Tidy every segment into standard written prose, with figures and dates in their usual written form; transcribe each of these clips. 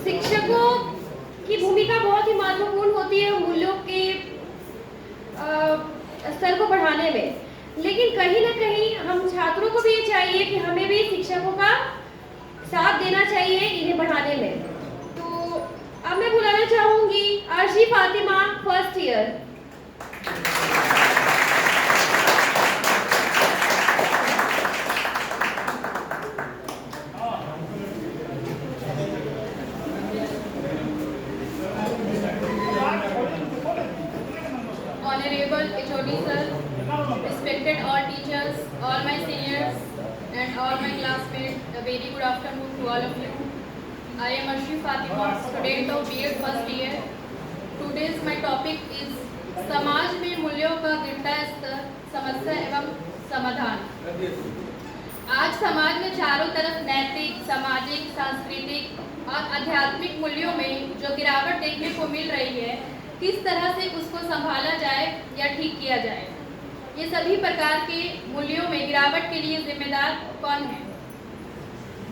शिक्षकों की भूमिका बहुत ही महत्वपूर्ण होती है मूल्यों के स्तर को बढ़ाने में, लेकिन कहीं ना कहीं हम छात्रों को भी ये चाहिए कि हमें भी शिक्षकों का साथ देना चाहिए इन्हें बढ़ाने में। तो अब मैं बुलाना चाहूंगी Arshi Fatima, first year. Honorable HOD sir, respected all teachers, all my seniors and all my classmates, a very good afternoon to all of you. I am Arshi Fatima, student of B.Ed first year. Today's my topic is समाज में मूल्यों का गिरता स्तर, समस्या एवं समाधान। आज समाज में चारों तरफ नैतिक, सामाजिक, सांस्कृतिक और आध्यात्मिक मूल्यों में जो गिरावट देखने को मिल रही है, किस तरह से उसको संभाला जाए या ठीक किया जाए। ये सभी प्रकार के मूल्यों में गिरावट के लिए जिम्मेदार कौन है?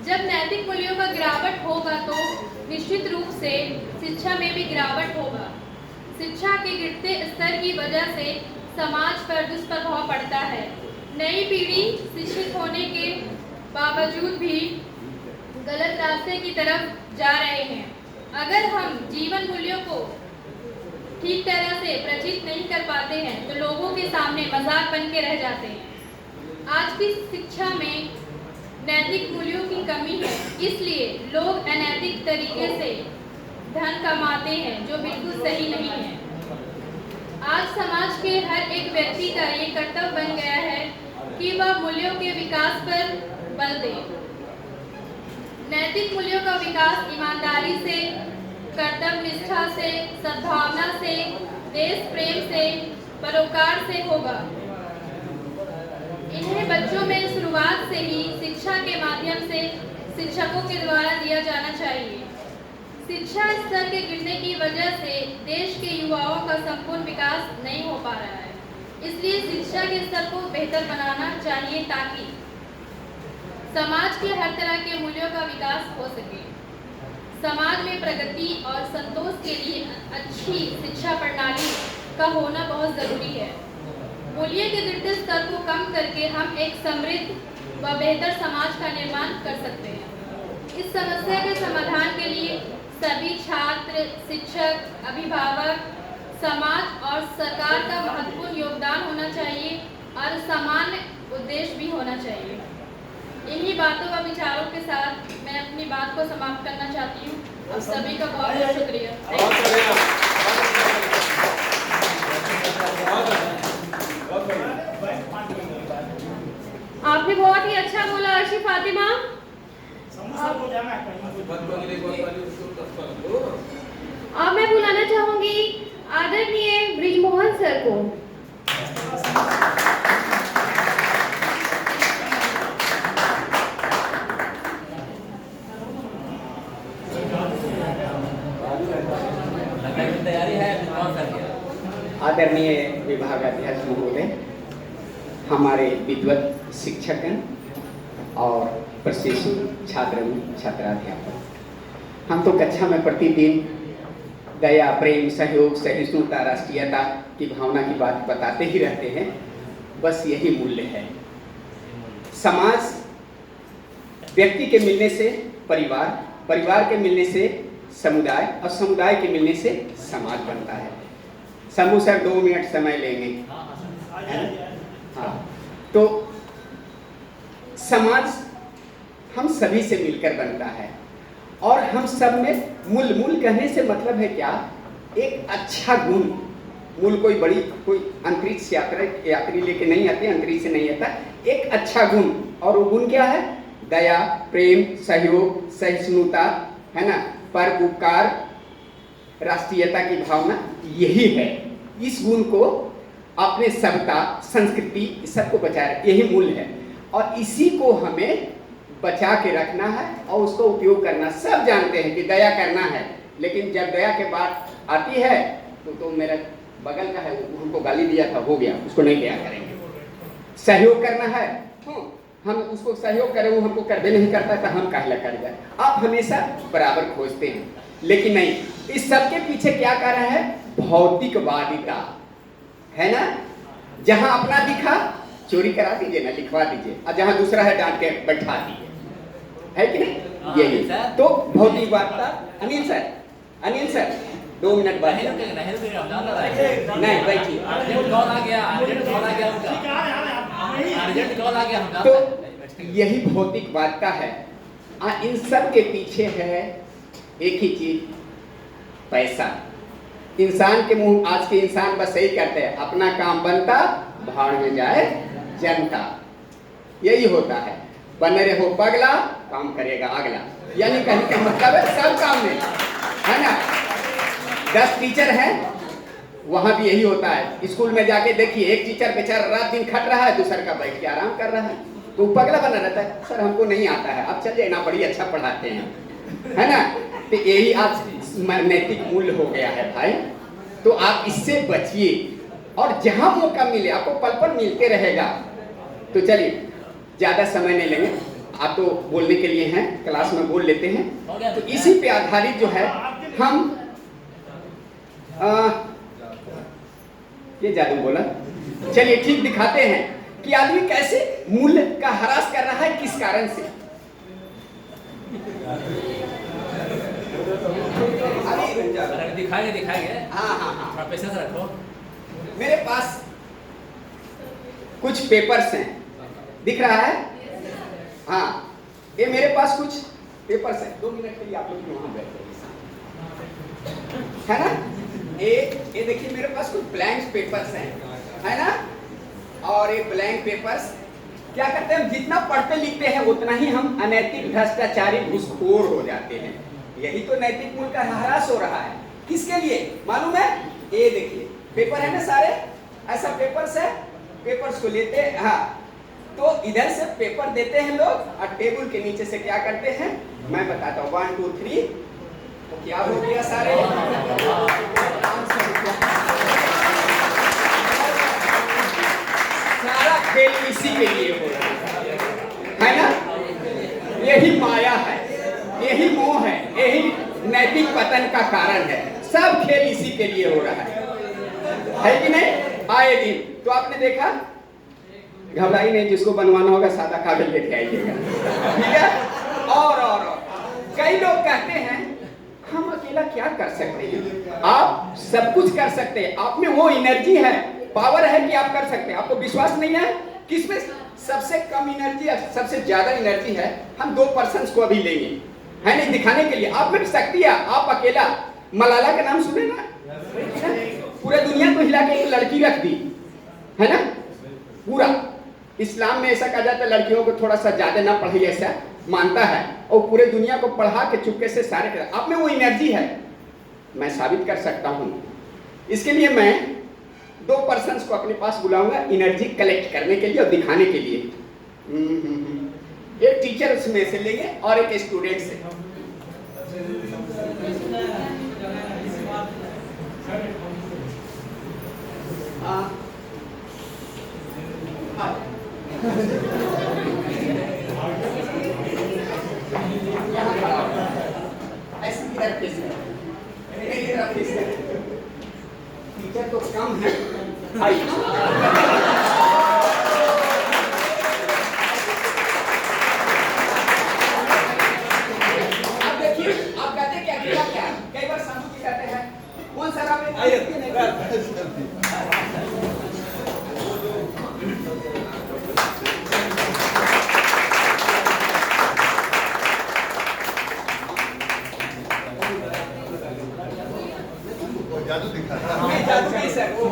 जब नैतिक मूल्यों का गिरावट होगा तो निश्चित रूप से शिक्षा में भी गिरावट होगा। शिक्षा के गिरते स्तर की वजह से समाज पर दुष्प्रभाव पड़ता है। नई पीढ़ी शिक्षित होने के बावजूद भी गलत रास्ते की तरफ जा रहे हैं। अगर हम जीवन मूल्यों को ठीक तरह से प्रचित नहीं कर पाते हैं तो लोगों के सामने मजाक बन के रह जाते हैं। आज की शिक्षा में नैतिक मूल्यों की कमी है, इसलिए लोग अनैतिक तरीके से धन कमाते हैं जो बिल्कुल सही नहीं है। आज समाज के हर एक व्यक्ति का ये कर्तव्य बन गया है कि वह मूल्यों के विकास पर बल दे। नैतिक मूल्यों का विकास ईमानदारी से, कर्तव्य निष्ठा से, सद्भावना से, देश प्रेम से, परोपकार से होगा। इन्हें बच्चों में शुरुआत से ही शिक्षा के माध्यम से शिक्षकों के द्वारा दिया जाना चाहिए। शिक्षा स्तर के गिरने की वजह से देश के युवाओं का संपूर्ण विकास नहीं हो पा रहा है, इसलिए शिक्षा के स्तर को बेहतर बनाना चाहिए ताकि समाज के हर तरह के मूल्यों का विकास हो सके। समाज में प्रगति और संतोष के लिए अच्छी शिक्षा प्रणाली का होना बहुत जरूरी है। मूल्य के गिरते स्तर को कम करके हम एक समृद्ध व बेहतर समाज का निर्माण कर सकते हैं। इस समस्या के समाधान के लिए सभी छात्र, शिक्षक, अभिभावक, समाज और सरकार का महत्वपूर्ण योगदान होना चाहिए और सामान्य उद्देश्य भी होना चाहिए। इन्हीं बातों व विचारों के साथ मैं अपनी बात को समाप्त करना चाहती हूँ। आप सभी का बहुत बहुत शुक्रिया। आपने बहुत ही अच्छा बोला अर्शी फातिमा। अब मैं बुलाना चाहूंगी आदरणीय ब्रिजमोहन सर को। आदरणीय विभागाध्यक्ष महोदय, हमारे विद्वत शिक्षकगण और प्रशिक्षु छात्र छात्राध्यापक, हम तो कक्षा में प्रतिदिन दया, प्रेम, सहयोग, सहिष्णुता, राष्ट्रीयता की भावना की बात बताते ही रहते हैं। बस यही मूल्य है। समाज व्यक्ति के मिलने से परिवार, परिवार के मिलने से समुदाय और समुदाय के मिलने से समाज बनता है। शंभू सर 2 मिनट समय लेंगे। हाँ, तो समाज हम सभी से मिलकर बनता है और हम सब में मूल कहने से मतलब है क्या? एक अच्छा गुण। मूल कोई अंतरिक्ष यात्री लेके नहीं आते, अंतरिक्ष से नहीं आता। एक अच्छा गुण, और वो गुण क्या है? दया, प्रेम, सहयोग, सहिष्णुता, है ना, परोपकार, राष्ट्रीयता की भावना, यही है। इस गुण को अपने सभ्यता, संस्कृति सबको बचाए, यही मूल है और इसी को हमें बचा के रखना है और उसको उपयोग करना। सब जानते हैं कि दया करना है, लेकिन जब दया के बात आती है तो मेरा बगल का है, वो हमको गाली दिया था, हो गया, उसको नहीं दया करेंगे। सहयोग करना है, हम उसको सहयोग करें, वो हमको करबे नहीं करता तो हम काहे ला कर जाए। आप हमेशा बराबर खोजते हैं। लेकिन नहीं, इस सब के पीछे क्या कारण है? भौतिकवादिता है ना। जहां अपना दिखा चोरी करा दीजिए ना, लिखवा दीजिए, और जहां दूसरा है डांट के बैठा दीजिए, है कि नहीं? यही तो भौतिकवादिता। अनिल सर 2 मिनट बाद नहीं बैठिए। तो यही भौतिकवादिता है। इन सब के पीछे है एक ही चीज, पैसा। इंसान के मुंह आज के इंसान बस यही कहते हैं, अपना काम बनता भाड़ में जाए जनता। यही होता है, बने रहो पगला, काम करेगा अगला। यानी कहने का मतलब है सब काम में, है ना। 10 टीचर हैं, वहां भी यही होता है। स्कूल में जाके देखिए, एक टीचर बेचारा रात दिन खट रहा है, दूसरा का बैठ के आराम कर रहा है, तो पगला बना रहता है, सर हमको नहीं आता है, अब चल जाए ना, बड़ी अच्छा पढ़ाते हैं, है ना। तो यही आज नैतिक मूल्य हो गया है भाई। तो आप इससे बचिए, और जहां मौका मिले आपको पल पल मिलते रहेगा। तो चलिए ज्यादा समय नहीं लेंगे, आप तो बोलने के लिए हैं, क्लास में बोल लेते हैं। तो इसी पे आधारित जो है हम ये जादू बोला, चलिए ठीक दिखाते हैं कि आदमी कैसे मूल्य का ह्रास कर रहा है, किस कारण से। दिखाएंगे। हाँ, पैसा से रखो। मेरे पास कुछ पेपर्स हैं, दिख रहा है? हाँ, ये मेरे पास कुछ पेपर्स हैं। 2 मिनट के लिए आप लोग वहां बैठे, है ना। ये देखिए मेरे पास कुछ ब्लैंक पेपर्स हैं, है ना। और ये ब्लैंक पेपर्स क्या करते हैं, जितना पढ़ते लिखते हैं उतना ही हम अनैतिक, भ्रष्टाचारी, घूसखोर हो जाते हैं। यही तो नैतिक मूल्य का ह्रास हो रहा है। किसके लिए मालूम है? ये देखिए पेपर है ना सारे, ऐसा पेपर्स है, पेपर्स को लेते हैं, हाँ, तो इधर से पेपर देते हैं लोग, और टेबल के नीचे से क्या करते हैं मैं बताता हूँ। 1 2 3, तो क्या हो गया सारे, सारा खेल इसी के लिए हो रहा है ना। यही माया है, यही मोह है, यही नैतिक पतन का कारण है। सब खेल इसी के लिए हो रहा है कि नहीं? आए दिन तो आपने देखा, घबराई नहीं, जिसको बनवाना होगा सादा कागज लेके आइएगा, ठीक है। और कई लोग कहते हैं हम अकेला क्या कर सकते हैं। आप सब कुछ कर सकते हैं, आप में वो एनर्जी है, पावर है कि आप कर सकते हैं। आपको विश्वास नहीं है? किसमें सबसे कम एनर्जी है, सबसे ज्यादा एनर्जी है? हम 2 पर्सन को अभी लेंगे, है नहीं, दिखाने के लिए। आप में शक्ति है, आप अकेला। मलाला का नाम सुने ना, पूरे दुनिया को हिला के एक लड़की रख दी, है ना। पूरा इस्लाम में ऐसा कहा जाता है, लड़कियों को थोड़ा सा ज्यादा ना पढ़ाई, ऐसा मानता है, और पूरे दुनिया को पढ़ा के चुपके से सारे कर। आप में वो एनर्जी है, मैं साबित कर सकता हूँ। इसके लिए मैं 2 पर्सन्स को अपने पास बुलाऊंगा एनर्जी कलेक्ट करने के लिए और दिखाने के लिए। एक टीचर उसमें से लेंगे और एक स्टूडेंट से। टीचर तो कम है, आप देखिए, आप कहते क्या किया क्या, कई बार साधु जी कहते हैं कौन सा राम जादू दिखा रहा हमें जादू नहीं सर, वो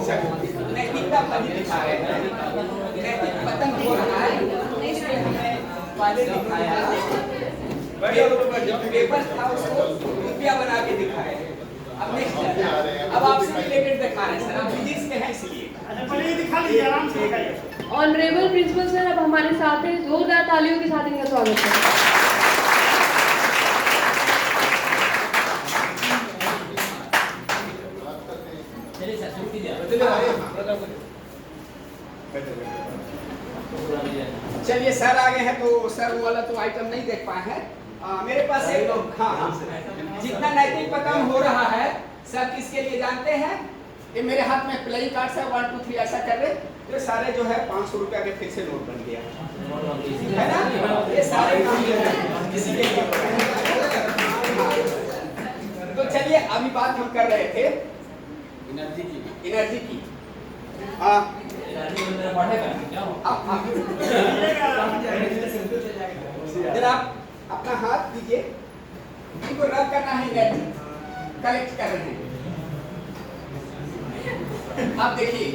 नैतिकता पहले दिखा रहे हैं, नैतिक पतन हो रहा है, इसलिए हमें पहले दिखाया। पेपर था उसको रुपया बना के दिखाए। अब नेक्स्ट, अब आपसे रिलेटेड दिखा रहे हैं सर, आप फिजिक्स के हैं इसलिए। पहले ये दिखा लीजिए, आराम से दिखाइए। ऑनरेबल प्रिंसिपल सर अब हमारे साथ हैं, जोरदार तालियों के साथ इनका स्वागत है। चलिए सर आ गए हैं, तो सर वो वाला तो आइटम नहीं देख पाए हैं। मेरे पास एक, हाँ जितना नैतिक पतन हो रहा है सब किसके लिए जानते हैं? ये मेरे हाथ में प्लेइंग कार्ड से 1 2 3 ऐसा कर रहे, ये सारे जो है 500 रुपया के फिर से नोट बन गया है ना। ये सारे काम जो है किसी के लिए। तो चलिए अभी बात हम कर रहे थे एनर्जी की। जरा आप अपना हाथ दीजिए, इनको रब करना है, एनर्जी कलेक्ट कर रहे हैं। आप देखिए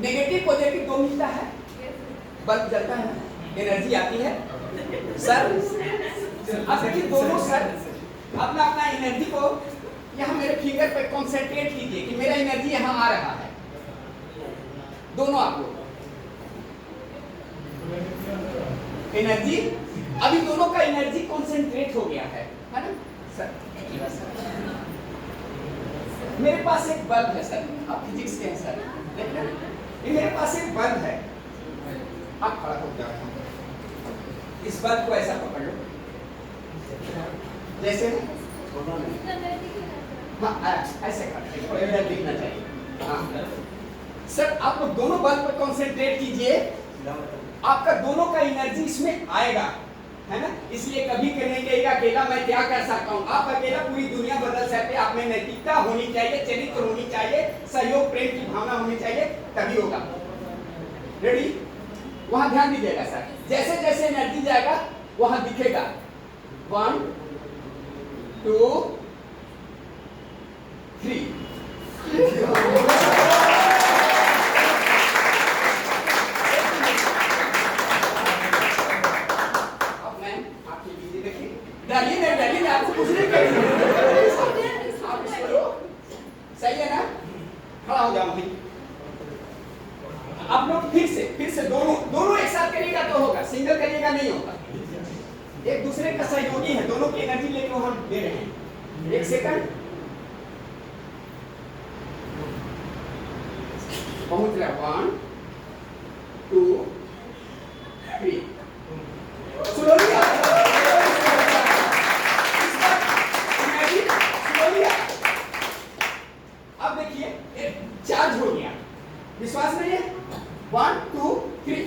नेगेटिव पॉजिटिव दो मिलता है, बल्ब जलता है, एनर्जी आती है। सर आप देखिए दोनों सर अपना अपना एनर्जी को यहाँ मेरे फिंगर पे कंसंट्रेट कीजिए कि मेरा एनर्जी यहाँ आ रहा है। दोनों आप लोग एनर्जी, अभी दोनों का एनर्जी कंसंट्रेट हो गया है ना सर। मेरे पास एक बल्ब है सर, आप फिजिक्स के हैं सर, देखना ये मेरे पास एक बल्ब है। आप खड़ा हो जाओ, इस बल्ब को ऐसा पकड़ लो जैसे हाँ ऐसे कर दिखना चाहिए। हाँ सर आप लोग दोनों बल्ब पर कंसंट्रेट कीजिए, आपका दोनों का एनर्जी इसमें आएगा है ना। इसलिए कभी नहीं कहेगा अकेला मैं क्या कर सकता हूँ, आप अकेला पूरी दुनिया बदल सकते। आप में नैतिकता होनी चाहिए, चरित्र होनी चाहिए, सहयोग प्रेम की भावना होनी चाहिए, तभी होगा। रेडी, वहां ध्यान दीजिएगा सर, जैसे जैसे एनर्जी जाएगा वहां दिखेगा 1 2 3। डालिए आपको कुछ नहीं करेंगे, आप इसको लो, सही है ना। खड़ा हो जाओ भाई, आप लोग फिर से दोनों एक साथ करिएगा तो होगा, सिंगल करिएगा नहीं होगा। एक दूसरे का सहयोगी है, दोनों की एनर्जी लेके हम दे रहे हैं। एक सेकंड, पहुंच रहा 1 2 3। अब देखिए चार्ज हो गया, विश्वास नहीं है? 1 2 3।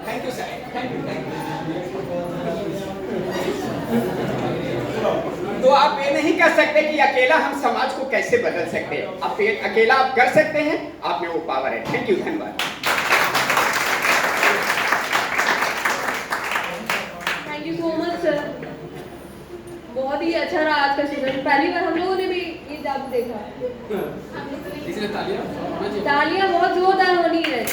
Thank you sir, thank you. तो आप ये नहीं कर सकते कि अकेला हम समाज को कैसे बदल सकते हैं। आप अकेला आप कर सकते हैं, आप में वो पावर है। थैंक यू, धन्यवाद। Thank you so much sir, बहुत ही अच्छा रहा आज का सेशन। पहली बार हम लोगों ने भी ये जादू देखा है। तालियां बहुत जोरदार होनी है।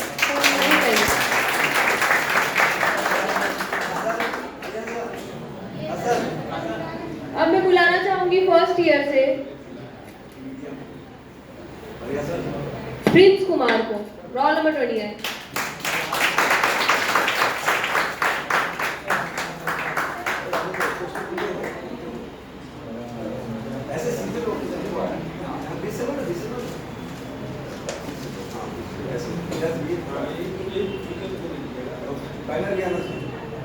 अब मैं बुलाना चाहूंगी फर्स्ट ईयर से प्रिंस कुमार को, रोल नंबर 28।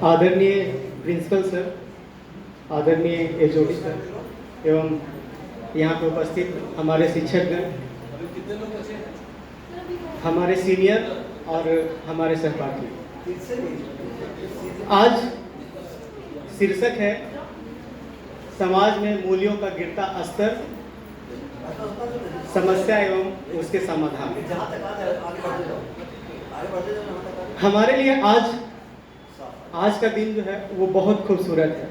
आदरणीय प्रिंसिपल सर, आदरणीय एचओडी सर एवं यहाँ पे उपस्थित हमारे शिक्षकगण, हमारे सीनियर और हमारे सहपाठी, आज शीर्षक है समाज में मूल्यों का गिरता स्तर, समस्या एवं उसके समाधान। हमारे लिए आज का दिन जो है वो बहुत खूबसूरत है।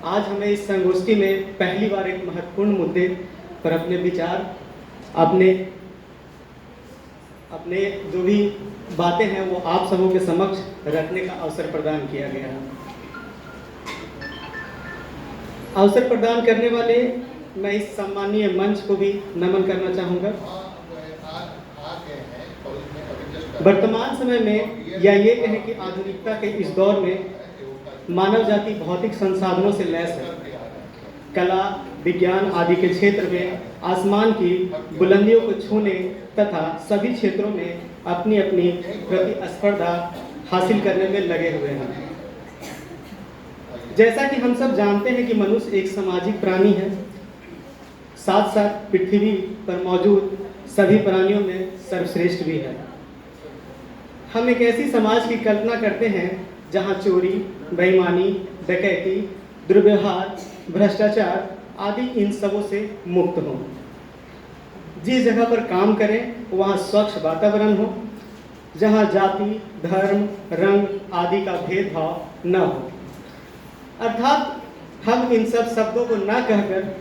आज हमें इस संगोष्ठी में पहली बार एक महत्वपूर्ण मुद्दे पर अपने विचार, अपने जो भी बातें हैं वो आप सबों के समक्ष रखने का अवसर प्रदान किया गया है। अवसर प्रदान करने वाले मैं इस सम्मानीय मंच को भी नमन करना चाहूँगा। वर्तमान समय में या ये कहें कि आधुनिकता के इस दौर में मानव जाति भौतिक संसाधनों से लैस है। कला, विज्ञान आदि के क्षेत्र में आसमान की बुलंदियों को छूने तथा सभी क्षेत्रों में अपनी अपनी प्रतिस्पर्धा हासिल करने में लगे हुए हैं। जैसा कि हम सब जानते हैं कि मनुष्य एक सामाजिक प्राणी है, साथ साथ पृथ्वी पर मौजूद सभी प्राणियों में सर्वश्रेष्ठ भी है। हम एक ऐसी समाज की कल्पना करते हैं जहां चोरी, बेईमानी, डकैती, दुर्व्यवहार, भ्रष्टाचार आदि इन सबों से मुक्त हों। जिस जगह पर काम करें वहाँ स्वच्छ वातावरण हो, जहाँ जाति, धर्म, रंग आदि का भेदभाव न हो। अर्थात हम इन सब शब्दों को न कहकर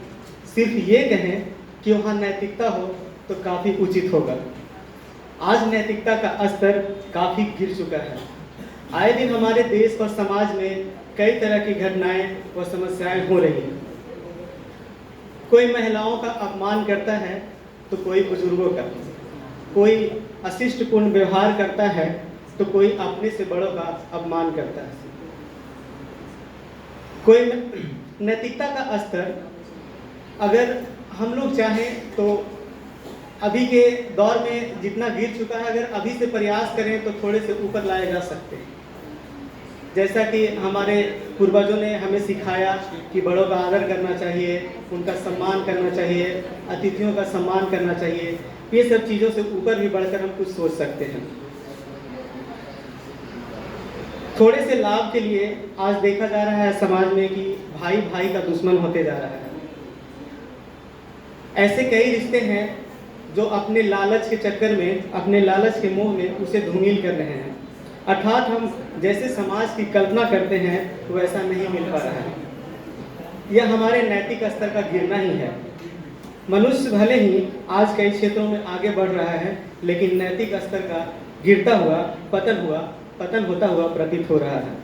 सिर्फ ये कहें कि वहाँ नैतिकता हो तो काफ़ी उचित होगा। आज नैतिकता का स्तर काफ़ी गिर चुका है। आए दिन हमारे देश और समाज में कई तरह की घटनाएं व समस्याएं हो रही हैं। कोई महिलाओं का अपमान करता है तो कोई बुजुर्गों का, कोई अशिष्टपूर्ण व्यवहार करता है तो कोई अपने से बड़ों का अपमान करता है। कोई नैतिकता का स्तर अगर हम लोग चाहें तो अभी के दौर में जितना गिर चुका है, अगर अभी से प्रयास करें तो थोड़े से ऊपर लाए जा सकते हैं। जैसा कि हमारे पूर्वजों ने हमें सिखाया कि बड़ों का आदर करना चाहिए, उनका सम्मान करना चाहिए, अतिथियों का सम्मान करना चाहिए, ये सब चीज़ों से ऊपर भी बढ़कर हम कुछ सोच सकते हैं। थोड़े से लाभ के लिए आज देखा जा रहा है समाज में कि भाई भाई का दुश्मन होते जा रहा है। ऐसे कई रिश्ते हैं जो अपने लालच के चक्कर में, अपने लालच के मोह में उसे धूमिल कर रहे हैं। अर्थात हम जैसे समाज की कल्पना करते हैं वैसा नहीं मिल पा रहा है। यह हमारे नैतिक स्तर का गिरना ही है। मनुष्य भले ही आज कई क्षेत्रों में आगे बढ़ रहा है, लेकिन नैतिक स्तर का गिरता हुआ, पतन होता हुआ प्रतीत हो रहा है।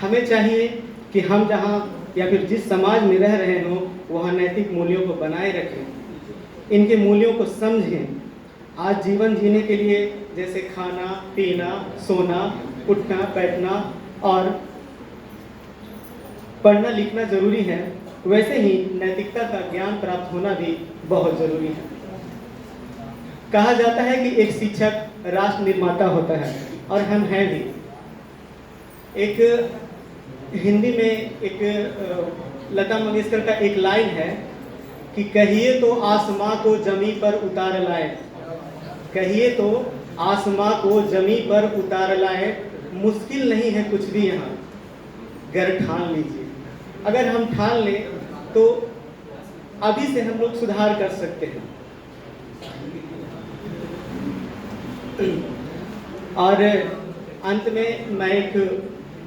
हमें चाहिए कि हम जहाँ या फिर जिस समाज में रह रहे हों वहाँ नैतिक मूल्यों को बनाए रखें, इनके मूल्यों को समझें। आज जीवन जीने के लिए जैसे खाना, पीना, सोना, उठना, बैठना और पढ़ना लिखना जरूरी है, वैसे ही नैतिकता का ज्ञान प्राप्त होना भी बहुत जरूरी है। कहा जाता है कि एक शिक्षक राष्ट्र निर्माता होता है, और हम हैं भी। एक हिंदी में एक लता मंगेशकर का एक लाइन है कि कहिए तो आसमां को जमी पर उतार लाए, कहिए तो आसमां को जमी पर उतार लाए, मुश्किल नहीं है कुछ भी यहाँ, गर ठान लीजिए। अगर हम ठान लें तो अभी से हम लोग सुधार कर सकते हैं। और अंत में मैं एक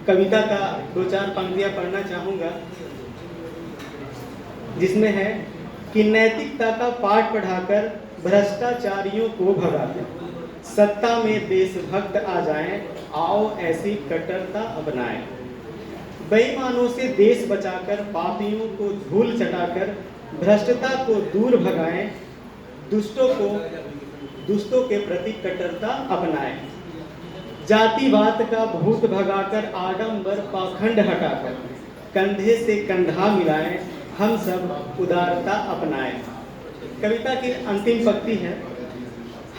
कविता का 2-4 पंक्तियां पढ़ना चाहूँगा, जिसमें है कि नैतिकता का पाठ पढ़ाकर भ्रष्टाचारियों को भगाकर, सत्ता में देशभक्त आ जाएं, आओ ऐसी कट्टरता अपनाएं। बेईमानों से देश बचाकर, पापियों को धूल चटाकर, भ्रष्टता को दूर भगाएं, दुष्टों के प्रति कट्टरता अपनाएं। जातिवाद का भूत भगाकर, आडंबर पाखंड हटाकर, कंधे से कंधा मिलाएं, हम सब उदारता अपनाएं। कविता की अंतिम पंक्ति है,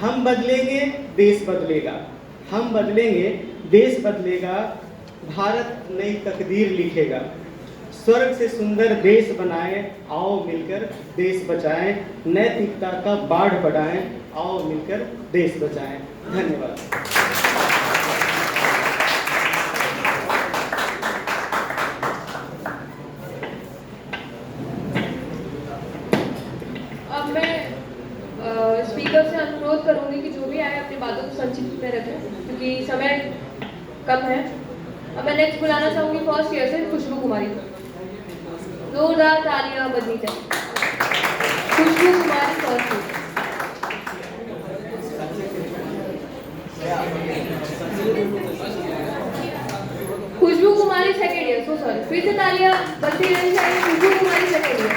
हम बदलेंगे देश बदलेगा, हम बदलेंगे देश बदलेगा, भारत नई तकदीर लिखेगा। स्वर्ग से सुंदर देश बनाएं, आओ मिलकर देश बचाएं। नैतिकता का बाढ़ बढ़ाएं, आओ मिलकर देश बचाएं। धन्यवाद। अब मैं स्पीकर से अनुरोध करूंगी कि जो भी आए अपनी बातों को संक्षिप्त में रखें, क्योंकि समय कम है। अब मैं नेक्स्ट बुलाना चाहूंगी फर्स्ट ईयर से खुशबू कुमारी को। जोरदार तालियां बजनी चाहिए। Khushboo Kumari first year. Khushboo Kumari second year. So sorry, फिर से तालियां बजती रहनी चाहिए। Khushboo Kumari second year.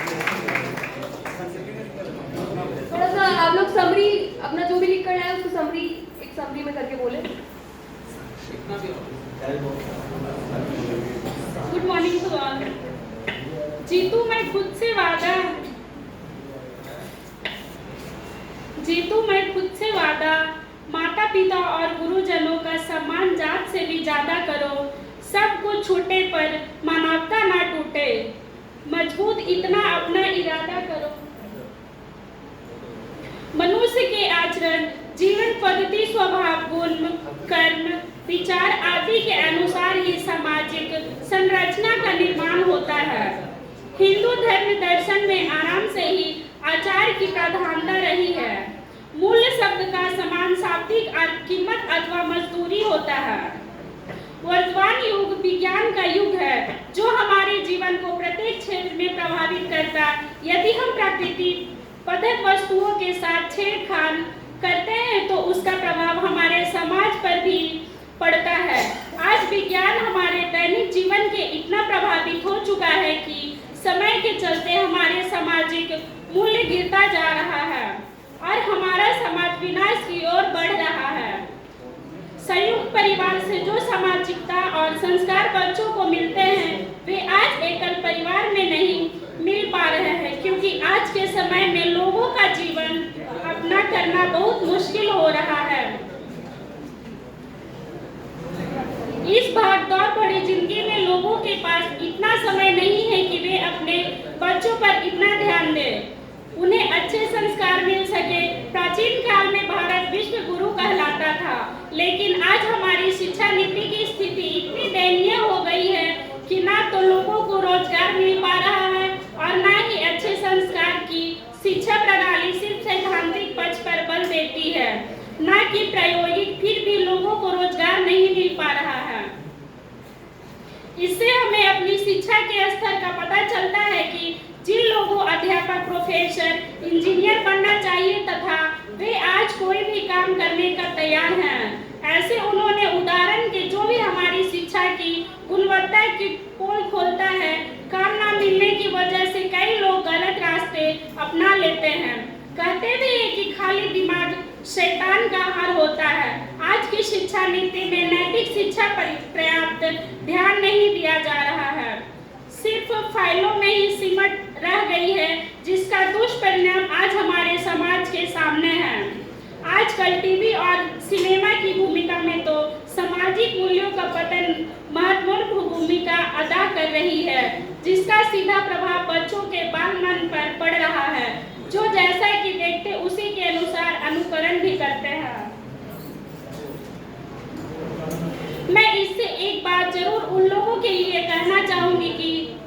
थोड़ा सा आप लोग समरी अपना जो भी लिख कर लाए उसको समरी, एक समरी में करके बोले। Good morning to all. Jitu मैं खुद से वादा, माता पिता और गुरुजनों का सम्मान जात से भी ज्यादा करो। सब कुछ छूटे पर मानवता ना टूटे। मजबूत इतना अपना इरादा करो। मनुष्य के आचरण, जीवन पद्धति, स्वभाव, गुण, कर्म, विचार आदि के अनुसार ही सामाजिक संरचना का निर्माण होता है। हिंदू धर्म दर्शन में आराम से ही आचार की प्रधानता रही है। मूल्य शब्द का समान शाब्दिक कीमत अथवा मजदूरी होता है। वर्तमान युग विज्ञान का युग है जो हमारे जीवन को प्रत्येक क्षेत्र में प्रभावित करता है। यदि हम प्राकृतिक पदार्थ वस्तुओं के साथ छेड़छाड़ करते हैं तो उसका प्रभाव हमारे समाज पर भी पड़ता है। आज विज्ञान हमारे दैनिक जीवन के इतना प्रभावित हो चुका है कि समय के चलते हमारे सामाजिक मूल्य गिरता जा रहा है और हमारा समाज विनाश की ओर बढ़ रहा है। संयुक्त परिवार से जो सामाजिकता और संस्कार बच्चों को मिलते हैं वे आज एकल परिवार में नहीं मिल पा रहे हैं, क्योंकि आज के समय में लोगों का जीवन अपना करना बहुत मुश्किल हो रहा है। इस भागदौड़ भरी जिंदगी में लोगों के पास इतना समय नहीं है कि वे अपने बच्चों पर इतना ध्यान दें, उन्हें अच्छे संस्कार मिल सके। प्राचीन काल में भारत विश्व गुरु कहलाता था, लेकिन आज हमारी शिक्षा नीति की स्थिति इतनी दयनीय हो गई है कि ना तो लोगों को रोजगार मिल पा रहा है और ना ही अच्छे संस्कार की शिक्षा प्रणाली सिर्फ सैद्धांतिक पक्ष पर बल देती है, ना कि प्रायोगिक। फिर भी लोगों को रोजगार नहीं मिल पा रहा है। इससे हमें अपनी शिक्षा के स्तर का पता चलता है कि जिन लोगों अध्यापक, प्रोफेसर, इंजीनियर बनना चाहिए तथा वे आज कोई भी काम करने का तैयार हैं। ऐसे उन्होंने उदाहरण के जो भी हमारी शिक्षा की गुणवत्ता की पोल खोलता है। काम न मिलने की वजह से कई लोग गलत रास्ते अपना लेते हैं। कहते भी हैं कि खाली दिमाग शैतान का हार होता है। आज की शिक्षा नीति में नैतिक शिक्षा पर पर्याप्त ध्यान नहीं दिया जा रहा है, सिर्फ फाइलों में ही सिमट रह गई है, जिसका दुष्परिणाम आज हमारे समाज के सामने है। आजकल टीवी और सिनेमा की भूमिका में तो सामाजिक मूल्यों का पतन महत्वपूर्ण भूमिका अदा कर रही है, जिसका सीधा प्रभाव बच्चों के बाल मन पर पड़ रहा है, जो जैसा कि देखते उसी के अनुसार अनुकरण भी करते हैं। मैं इससे एक बात जरूर उन लोगों के लिए कहना चाहूंगी कि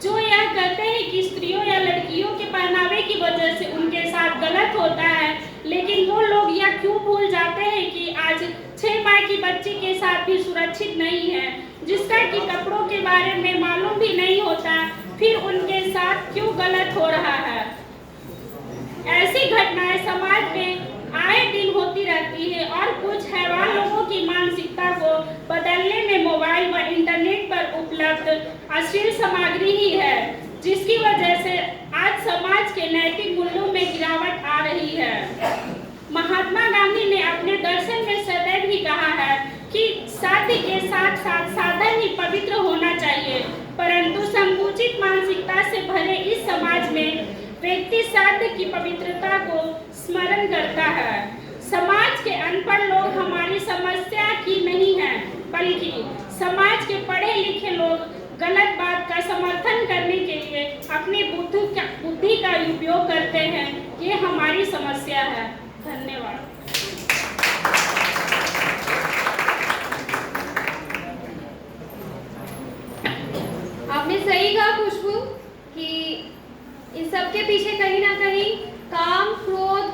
जो यह कहते हैं कि स्त्रियों या लड़कियों के पहनावे की वजह से उनके साथ गलत होता है, लेकिन वो लोग यह क्यों भूल जाते हैं कि आज 6 माह की बच्ची के साथ भी सुरक्षित नहीं है, जिसका कि कपड़ों के बारे में मालूम भी नहीं होता, फिर उनके साथ क्यों गलत हो रहा है। ऐसी घटनाएं समाज में आए दिन होती रहती है और कुछ हैवान लोगों की मानसिकता को बदलने में मोबाइल व इंटरनेट पर उपलब्ध अश्लील सामग्री ही है, जिसकी वजह से आज समाज के नैतिक मूल्यों में गिरावट आ रही है। महात्मा गांधी ने अपने दर्शन में सदैव ही कहा है कि साध्य के साथ साथ साधन ही पवित्र होना चाहिए, परंतु संकुचित मानसिकता से भरे इस समाज में व्यक्ति साध्य की पवित्रता को स्मरण करता है। समाज के अनपढ़ लोग हमारी समस्या की नहीं है, बल्कि समाज के पढ़े लिखे लोग गलत बात का समर्थन करने के लिए अपनी बुद्धि का उपयोग करते हैं। ये हमारी समस्या है। धन्यवाद। आपने सही कहा खुशबू कि इन सब के पीछे कहीं ना कहीं काम, क्रोध,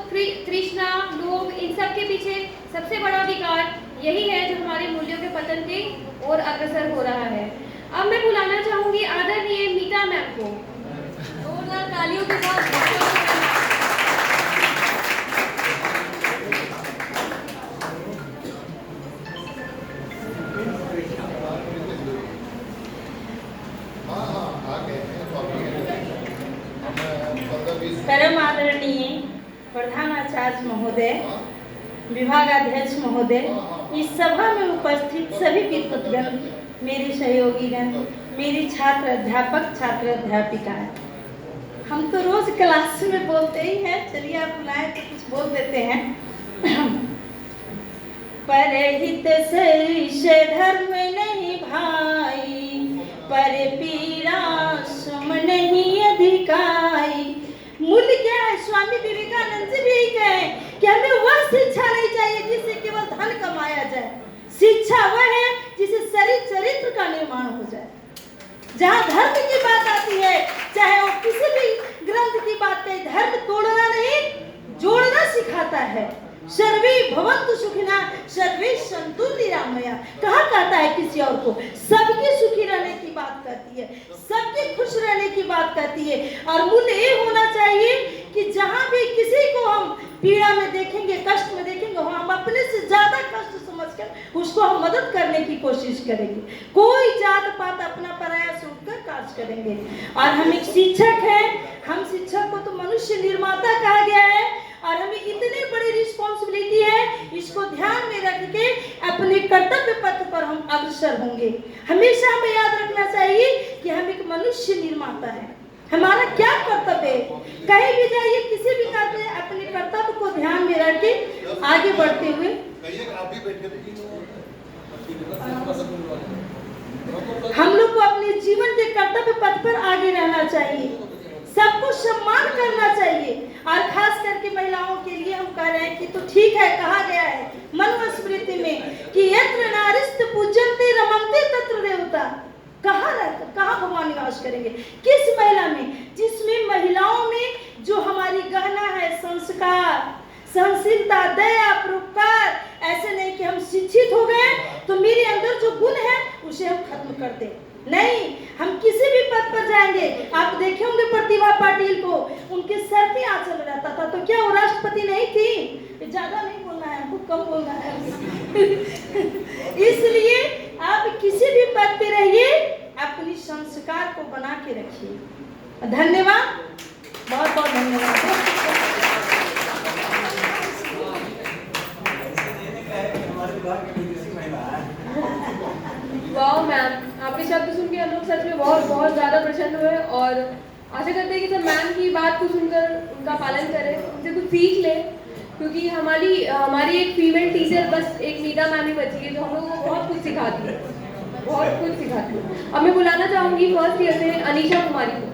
तृष्णा, लोभ, इन सब के पीछे सबसे बड़ा विकार यही है जो हमारे मूल्यों के पतन की ओर अग्रसर हो रहा है। अब मैं बुलाना चाहूंगी आदरणीय मीता मैम को। जोरदार तालियों के साथ। परम आदरणीय प्रधानाचार्य महोदय, विभागाध्यक्ष महोदय, इस सभा में उपस्थित सभी विद्वद्गण, मेरी सहयोगीगण, मेरी छात्र अध्यापक, छात्र अध्यापिकाएं। हम तो रोज क्लास में बोलते ही हैं, चलिए आप बुलाएं तो कुछ बोल देते हैं। परहित सरिष धर्म नहीं भाई, पर पीड़ा सम नहीं अधिकाई। मूल्य क्या है? स्वामी विवेकानंद जी भी यही कहे कि हमें वह शिक्षा नहीं चाहिए जिससे केवल धन कमाया जाए। शिक्षा वह है जिससे शरीर चरित्र का निर्माण हो जाए। जहाँ धर्म की बात आती है, चाहे वो किसी भी ग्रंथ की बात कहे, धर्म तोड़ना नहीं जोड़ना सिखाता है। सर्वे भवन्तु सुखिनः सर्वे सन्तु निरामया। कहाँ कहता है किसी और को? सबके सुखी रहने की बात करती है, सबके खुश रहने की बात करती है। और मूल्य ये होना चाहिए कि जहाँ भी किसी को हम पीड़ा में देखेंगे, कष्ट में देखेंगे, हम अपने से ज्यादा कष्ट समझकर उसको हम मदद करने की कोशिश करेंगे। कोई जात पात अपना पराया सोचकर कार्य करेंगे। और हम एक शिक्षक हैं, हम शिक्षक को तो मनुष्य निर्माता कहा गया है, और हमें इतनी बड़ी रिस्पॉन्सिबिलिटी है, इसको ध्यान में रख के अपने कर्तव्य पथ पर हम अग्रसर होंगे। हमेशा हमें याद रखना चाहिए कि हम एक मनुष्य निर्माता है। हमारा क्या कर्तव्य है? कहीं भी जाइए, किसी भी कार्य में अपने कर्तव्य को ध्यान में रख के आगे बढ़ते हुए हम लोग को अपने जीवन के कर्तव्य पथ पर आगे रहना चाहिए, सबको सम्मान करना चाहिए। और खास करके महिलाओं के लिए हम कह रहे हैं कि तो ठीक है, कहा गया है मनुस्मृति में कि यत्र नारीस्त पूज्यन्ते रमन्ते तत्र देवता। कहाँ भगवान निवास करेंगे? किस महिला में? जिसमें महिलाओं में जो हमारी गहना है, संस्कार, सहनशीलता, दया, परोपकार। ऐसे नहीं कि हम शिक्षित हो गए तो मेरे अंदर जो गुण है उसे हम खत्म कर दें। नहीं, हम किसी भी पद पर जाएंगे, आप देखे होंगे प्रतिभा पाटिल को, उनके सर पे आंचल रहता था, तो क्या वो राष्ट्रपति नहीं थी? ज्यादा नहीं बोलना है, हमको कम बोलना है। इसलिए आप किसी भी पद पे रहिए, अपनी संस्कार को बना के रखिए। धन्यवाद, बहुत बहुत धन्यवाद। वाह मैम, आपके शब्द सुन के हम लोग सच में बहुत बहुत ज़्यादा प्रसन्न हुए और आशा करते हैं कि सब मैम की बात को सुनकर उनका पालन करें, उनसे कुछ सीख लें। क्योंकि हमारी एक फीमेल टीचर बस एक नीता मैम ही बची है जो हम लोगों को बहुत कुछ सिखाती है, बहुत कुछ सिखाती है। अब मैं बुलाना चाहूँगी फर्स्ट ईयर से अनीशा कुमारी को।